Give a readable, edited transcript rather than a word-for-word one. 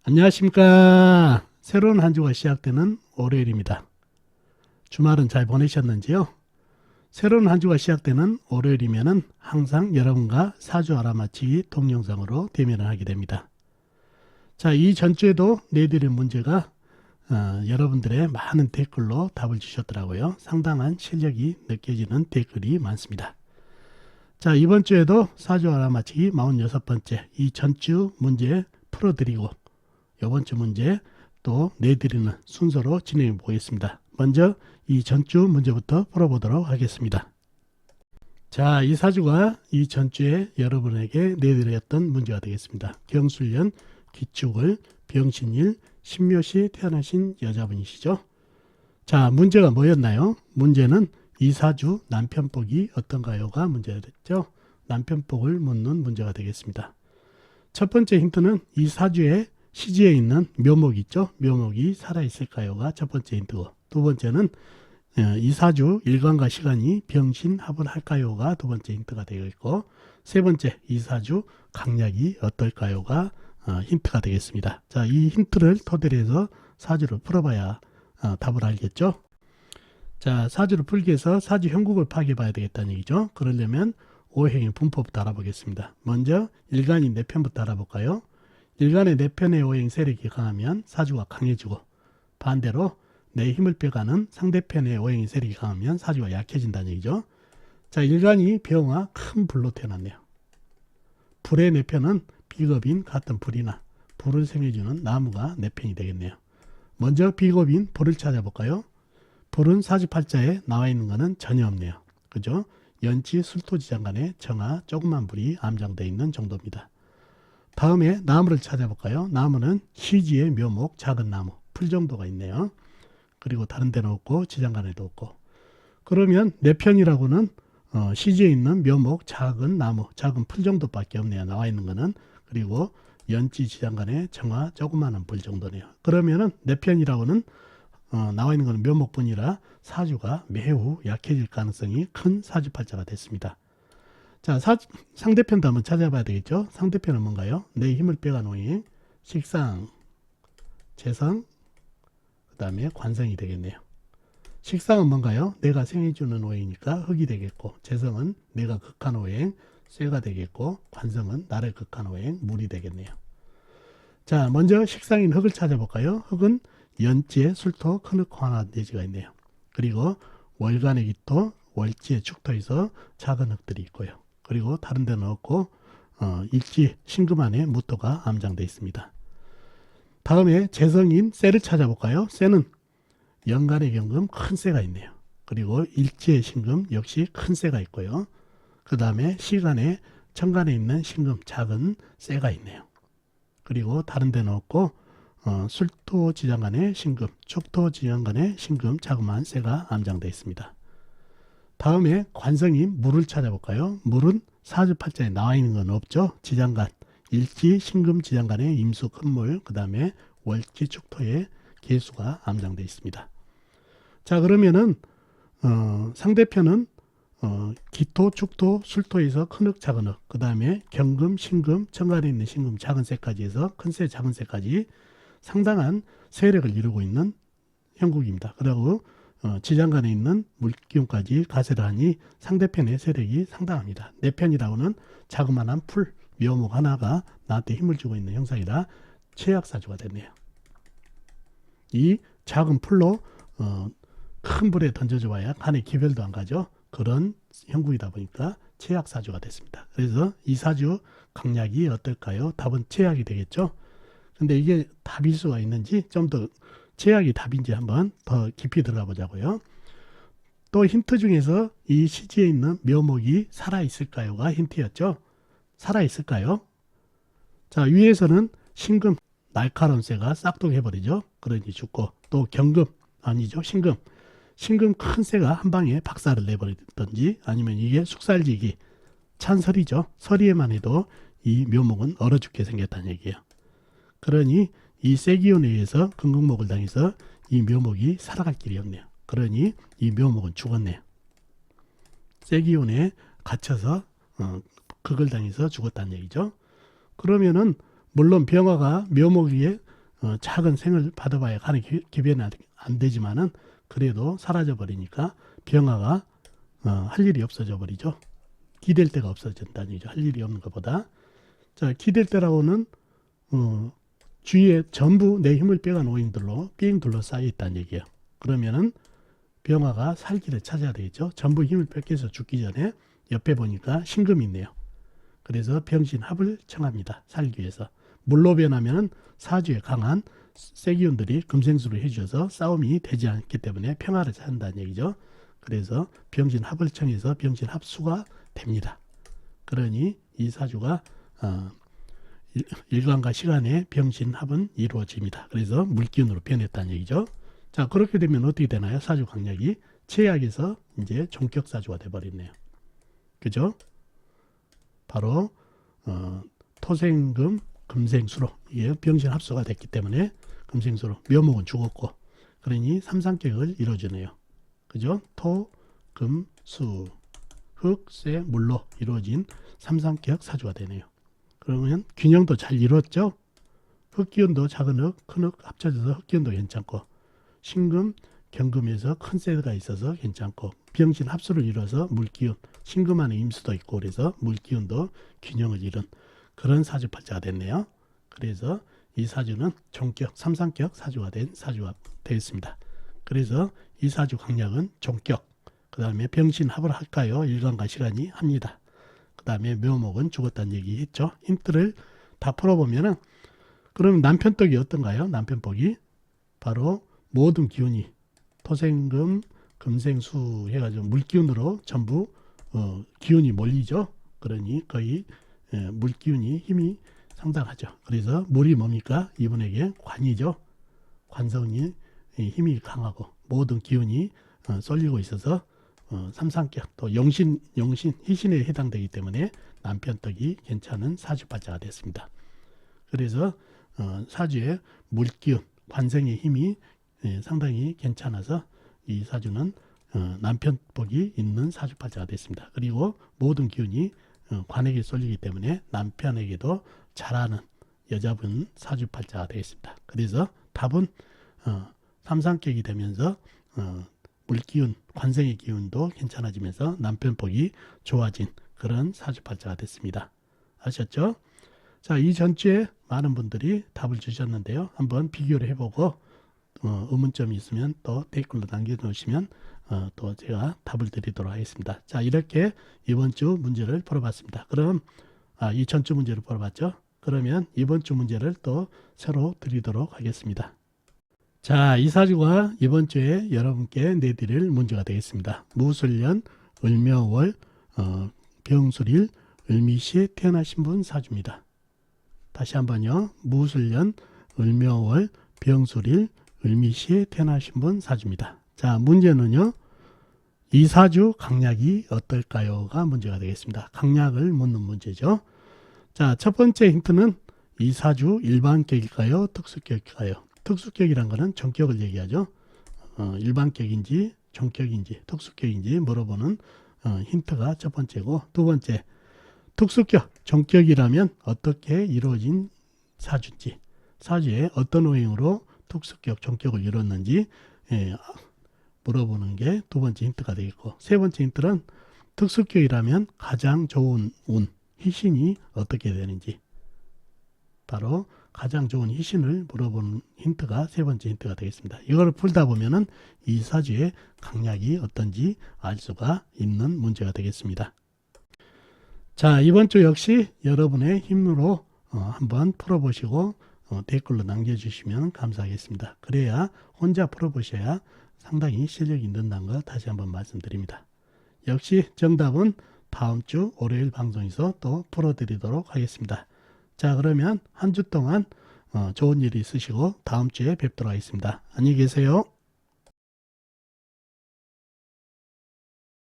안녕하십니까. 새로운 한 주가 시작되는 월요일입니다. 주말은 잘 보내셨는지요? 새로운 한 주가 시작되는 월요일이면은 항상 여러분과 사주 알아맞히기 동영상으로 대면을 하게 됩니다. 자, 이 전주에도 내드린 문제가 여러분들의 많은 댓글로 답을 주셨더라고요. 상당한 실력이 느껴지는 댓글이 많습니다. 자, 이번 주에도 사주 알아맞히기 46번째 이 전주 문제 풀어드리고 이번 주 문제 또 내드리는 순서로 진행해 보겠습니다. 먼저 이 전주 문제부터 풀어보도록 하겠습니다. 자, 이 사주가 이 전주에 여러분에게 내드렸던 문제가 되겠습니다. 경술년 기축을 병신일 신묘시 태어나신 여자분이시죠. 자, 문제가 뭐였나요? 문제는 이 사주 남편복이 어떤가요가 문제가 됐죠. 남편복을 묻는 문제가 되겠습니다. 첫 번째 힌트는 이 사주에 시지에 있는 묘목이 있죠. 묘목이 살아있을까요가 첫 번째 힌트고, 두 번째는 이 사주 일간과 시간이 병신합을 할까요가 두 번째 힌트가 되겠고, 세 번째 이 사주 강약이 어떨까요가 힌트가 되겠습니다. 자, 이 힌트를 토대로 해서 사주를 풀어봐야 답을 알겠죠. 자, 사주를 풀기 위해서 사주 형국을 파악해봐야 되겠다는 얘기죠. 그러려면 오행의 분포부터 알아보겠습니다. 먼저 일간인 내 편부터 알아볼까요? 일간의 내 편의 오행 세력이 강하면 사주가 강해지고, 반대로 내 힘을 빼가는 상대편의 오행의 세력이 강하면 사주가 약해진다는 얘기죠. 자, 일간이 병화 큰 불로 태어났네요. 불의 내 편은 비겁인 같은 불이나 불을 생해주는 나무가 내 편이 되겠네요. 먼저 비겁인 불을 찾아볼까요? 불은 사주팔자에 나와 있는 것은 전혀 없네요. 그죠? 연치 술토지장간에 정화 조그만 불이 암장되어 있는 정도입니다. 다음에 나무를 찾아볼까요? 나무는 시지의 묘목 작은 나무 풀 정도가 있네요. 그리고 다른 데는 없고 지장간에도 없고, 그러면 내 편이라고는 시지에 있는 묘목 작은 나무 작은 풀 정도밖에 없네요. 나와 있는 거는. 그리고 연지 지장간에 정화 조그마한 불 정도네요. 그러면은 내 편이라고는 나와 있는 것은 묘목뿐이라 사주가 매우 약해질 가능성이 큰 사주팔자가 됐습니다. 자, 상대편도 한번 찾아봐야 되겠죠. 상대편은 뭔가요? 내 힘을 빼간 오행, 식상, 재성, 그 다음에 관성이 되겠네요. 식상은 뭔가요? 내가 생해주는 오행이니까 흙이 되겠고, 재성은 내가 극한 오행, 쇠가 되겠고, 관성은 나를 극한 오행, 물이 되겠네요. 자, 먼저 식상인 흙을 찾아볼까요? 흙은 연지에 술토, 큰흙, 화나 내지가 있네요. 그리고 월간의 기토, 월지의 축토에서 작은 흙들이 있고요. 그리고 다른 데는 없고 일지 신금 안에 무토가 암장되어 있습니다. 다음에 재성인 쇠를 찾아볼까요? 쇠는 연간의 경금 큰 쇠가 있네요. 그리고 일지의 신금 역시 큰 쇠가 있고요. 그 다음에 시간에 천간에 있는 신금 작은 쇠가 있네요. 그리고 다른 데는 없고 술토 지장간의 신금, 축토 지장간의 신금 자그마한 쇠가 암장되어 있습니다. 다음에 관성인 물을 찾아볼까요? 물은 사주팔자에 나와 있는 건 없죠. 지장간, 일지, 신금 지장간의 임수 큰 물, 그 다음에 월지 축토에 개수가 암장되어 있습니다. 자, 그러면은 상대편은 기토, 축토, 술토에서 큰 흙, 작은 흙, 그 다음에 경금, 신금, 천간에 있는 신금 작은 쇠까지 해서 큰 쇠, 작은 쇠까지 상당한 세력을 이루고 있는 형국입니다. 그리고 지장간에 있는 물기운까지 가세를 하니 상대편의 세력이 상당합니다. 내 편이라고는 자그마한 풀, 묘목 하나가 나한테 힘을 주고 있는 형상이라 최약사주가 됐네요. 이 작은 풀로 큰 불에 던져줘봐야 간에 기별도 안 가죠. 그런 형국이다 보니까 최약사주가 됐습니다. 그래서 이 사주 강약이 어떨까요? 답은 최약이 되겠죠. 근데 이게 답일 수가 있는지 좀 더 최악이 답인지 한번 더 깊이 들어가 보자고요. 또 힌트 중에서 이 시지에 있는 묘목이 살아있을까요가 힌트였죠. 살아있을까요? 자, 위에서는 신금, 날카로운 쇠가 싹둑해버리죠. 그러니 죽고, 또 경금, 아니죠, 신금. 신금 큰 쇠가 한 방에 박살을 내버리든지, 아니면 이게 숙살지기, 찬설이죠. 서리에만 해도 이 묘목은 얼어 죽게 생겼다는 얘기예요. 그러니 이 쇠기운에 의해서 금극목을 당해서 이 묘목이 살아갈 길이 없네요. 그러니 이 묘목은 죽었네요. 쇠기운에 갇혀서 극을 당해서 죽었다는 얘기죠. 그러면은 물론 병화가 묘목 위에 작은 생을 받아봐야 간의 기변이 안 되지만은 그래도 사라져 버리니까 병화가 할 일이 없어져 버리죠. 기댈 데가 없어진다는 얘기죠. 할 일이 없는 것보다. 자, 기댈 데라고는 주위에 전부 내 힘을 빼간 오행들로 삥 둘러싸여 있다는 얘기예요. 그러면은 병화가 살기를 찾아야 되겠죠. 전부 힘을 뺏겨서 죽기 전에 옆에 보니까 신금이 있네요. 그래서 병신합을 청합니다. 살기 위해서. 물로 변하면 사주에 강한 세기운들이 금생수를 해주셔서 싸움이 되지 않기 때문에 평화를 찾는다는 얘기죠. 그래서 병신합을 청해서 병신합수가 됩니다. 그러니 이 사주가 일관과 시간에 병신합은 이루어집니다. 그래서 물기운으로 변했다는 얘기죠. 자, 그렇게 되면 어떻게 되나요? 사주 강약이 최악에서 이제 종격사주가 돼버리네요. 그죠? 바로 토생금 금생수로 이게 병신합수가 됐기 때문에 금생수로 묘목은 죽었고 그러니 삼상격을 이루어주네요. 그죠? 토, 금, 수, 흑, 쇠, 물로 이루어진 삼상격 사주가 되네요. 그러면 균형도 잘 이루었죠? 흑기운도 작은 흑, 큰 흑 합쳐져서 흑기운도 괜찮고 신금, 경금에서 큰 쇠가 있어서 괜찮고 병신 합수를 이뤄서 물기운, 신금 안에 임수도 있고 그래서 물기운도 균형을 이룬 그런 사주팔자가 됐네요. 그래서 이 사주는 종격, 삼상격 사주가 된 사주가 되었습니다. 그래서 이 사주 강약은 종격, 그 다음에 병신합을 할까요? 일관과 시간이 합니다. 그 다음에 묘목은 죽었다는 얘기 했죠. 힌트를 다 풀어보면은 그러면 남편떡이 어떤가요? 남편복이 바로 모든 기운이 토생금, 금생수 해가지고 물기운으로 전부 기운이 몰리죠. 그러니 거의 물기운이 힘이 상당하죠. 그래서 물이 뭡니까? 이분에게 관이죠. 관성이 힘이 강하고 모든 기운이 쏠리고 있어서 삼상격 또 용신 희신에 해당되기 때문에 남편떡이 괜찮은 사주팔자가 됐습니다. 그래서 사주의 물기운 관성의 힘이 상당히 괜찮아서 이 사주는 남편복이 있는 사주팔자가 됐습니다. 그리고 모든 기운이 관에게 쏠리기 때문에 남편에게도 잘하는 여자분 사주팔자가 되겠습니다. 그래서 답은 삼상격이 되면서 물기운, 관성의 기운도 괜찮아지면서 남편복이 좋아진 그런 사주팔자가 됐습니다. 아셨죠? 자, 이 전주에 많은 분들이 답을 주셨는데요. 한번 비교를 해보고 의문점이 있으면 또 댓글로 남겨놓으시면 또 제가 답을 드리도록 하겠습니다. 자, 이렇게 이번 주 문제를 풀어봤습니다. 그럼 이 전주 문제를 풀어봤죠. 그러면 이번 주 문제를 또 새로 드리도록 하겠습니다. 자, 이 사주가 이번 주에 여러분께 내드릴 문제가 되겠습니다. 무술년 을묘월 병술일 을미시에 태어나신 분 사주입니다. 다시 한번요. 무술년 을묘월 병술일 을미시에 태어나신 분 사주입니다. 자, 문제는요. 이 사주 강약이 어떨까요?가 문제가 되겠습니다. 강약을 묻는 문제죠. 자, 첫 번째 힌트는 이 사주 일반격일까요? 특수격일까요? 특수격이란 거는 전격을 얘기하죠. 일반격인지 전격인지 특수격인지 물어보는 힌트가 첫 번째고, 두 번째 특수격, 전격이라면 어떻게 이루어진 사주인지, 사주에 어떤 오행으로 특수격, 전격을 이뤘는지 물어보는 게 두 번째 힌트가 되겠고, 세 번째 힌트는 특수격이라면 가장 좋은 운, 희신이 어떻게 되는지, 바로 가장 좋은 희신을 물어보는 힌트가 세 번째 힌트가 되겠습니다. 이걸 풀다 보면은 이 사주의 강약이 어떤지 알 수가 있는 문제가 되겠습니다. 자, 이번 주 역시 여러분의 힘으로 한번 풀어보시고 댓글로 남겨주시면 감사하겠습니다. 그래야 혼자 풀어보셔야 상당히 실력이 는다는 걸 다시 한번 말씀드립니다. 역시 정답은 다음 주 월요일 방송에서 또 풀어드리도록 하겠습니다. 자, 그러면 한 주 동안 좋은 일이 있으시고 다음 주에 뵙도록 하겠습니다. 안녕히 계세요.